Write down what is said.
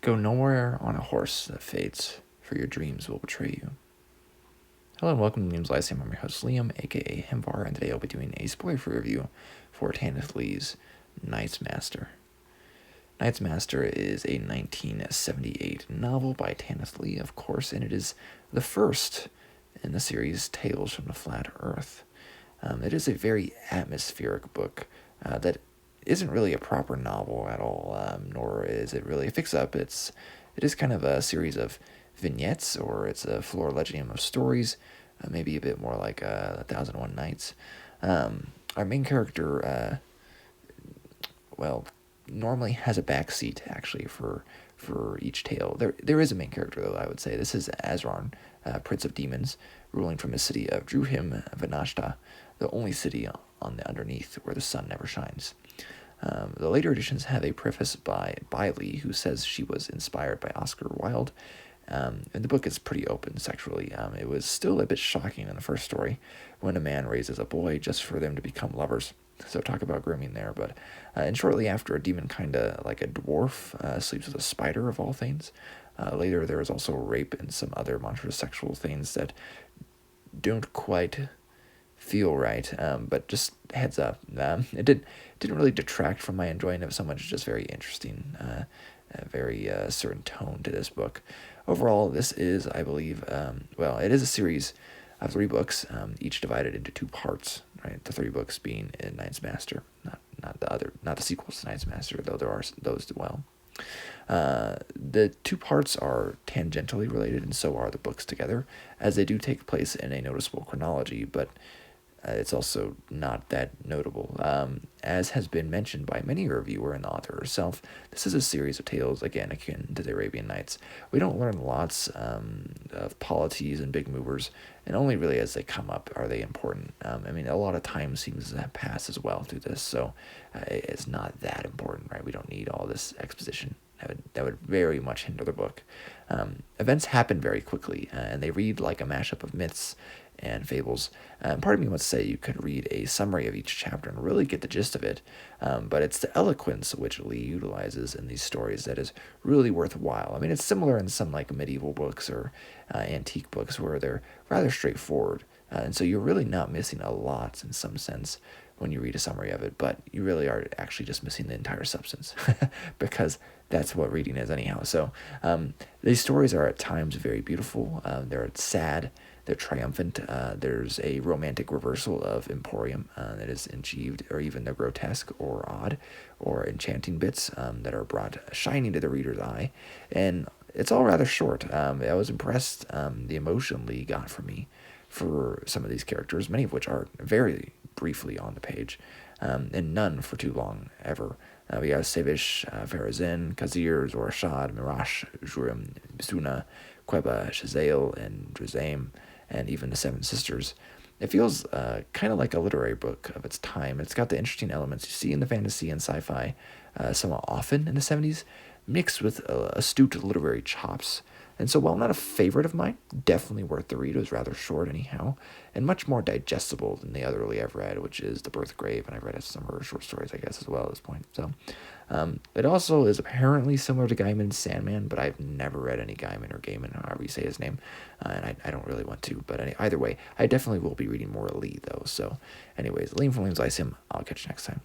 Go nowhere on a horse that fades, for your dreams will betray you. Hello and welcome to Names Lyceum. I'm your host Liam, aka Himvar, and today I'll be doing a spoiler review for Tanith Lee's Knight's Master. Knight's Master is a 1978 novel by Tanith Lee, of course, and it is the first in the series Tales from the Flat Earth. It is a very atmospheric book that isn't really a proper novel at all, nor is it really a fix-up. It is kind of a series of vignettes, or it's a florilegium of stories, maybe a bit more like 1001 Nights. Our main character, normally has a backseat actually for each tale. There is a main character though. I would say this is Azron, Prince of Demons, ruling from the city of Druhim Vanashta, the only city on the underneath where the sun never shines. The later editions have a preface by Lee, who says she was inspired by Oscar Wilde, and the book is pretty open sexually. It was still a bit shocking in the first story, when a man raises a boy just for them to become lovers. So talk about grooming there. But and shortly after, a demon kind of like a dwarf sleeps with a spider of all things. Later, there is also rape and some other monstrous sexual things that don't quite feel right, but just heads up. It didn't really detract from my enjoying of it so much. It's just very interesting, a very certain tone to this book. Overall, this is, I believe, it is a series of 3 books, each divided into 2 parts. Right, the 3 books being in Knight's Master, not the sequels to Knight's Master, though there are those as well. The 2 parts are tangentially related, and so are the books together, as they do take place in a noticeable chronology, but it's also not that notable. As has been mentioned by many a reviewer and the author herself, this is a series of tales, again, akin to the Arabian Nights. We don't learn lots of polities and big movers, and only really as they come up are they important. A lot of time seems to have passed as well through this, so it's not that important, right? We don't need all this exposition. That would very much hinder the book. Events happen very quickly, and they read like a mashup of myths and fables. Part of me wants to say you could read a summary of each chapter and really get the gist of it, but it's the eloquence which Lee utilizes in these stories that is really worthwhile. It's similar in some like medieval books or antique books where they're rather straightforward, and so you're really not missing a lot in some sense when you read a summary of it, but you really are actually just missing the entire substance because that's what reading is anyhow. So these stories are at times very beautiful. They're sad. They're triumphant. There's a romantic reversal of emporium that is achieved, or even the grotesque or odd or enchanting bits that are brought shining to the reader's eye. And it's all rather short. I was impressed the emotion Lee got from me for some of these characters, many of which are very briefly on the page, and none for too long ever. We have Sevish, Farazin, Kazir, Zorashad, Mirash, Jurim, Bisuna, Queba, Shazael, and Drazaim, and even the 7 Sisters. It feels kind of like a literary book of its time. It's got the interesting elements you see in the fantasy and sci-fi somewhat often in the 70s, mixed with astute literary chops. And so while not a favorite of mine, definitely worth the read. It was rather short anyhow, and much more digestible than the other Lee I've read, which is The Birth Grave, and I've read some of her short stories, I guess, as well at this point. So it also is apparently similar to Gaiman's Sandman, but I've never read any Gaiman or Gaiman, however you say his name, and I don't really want to. But either way, I definitely will be reading more Lee, though. So anyways, Liam from Liam's Lyceum. I'll catch you next time.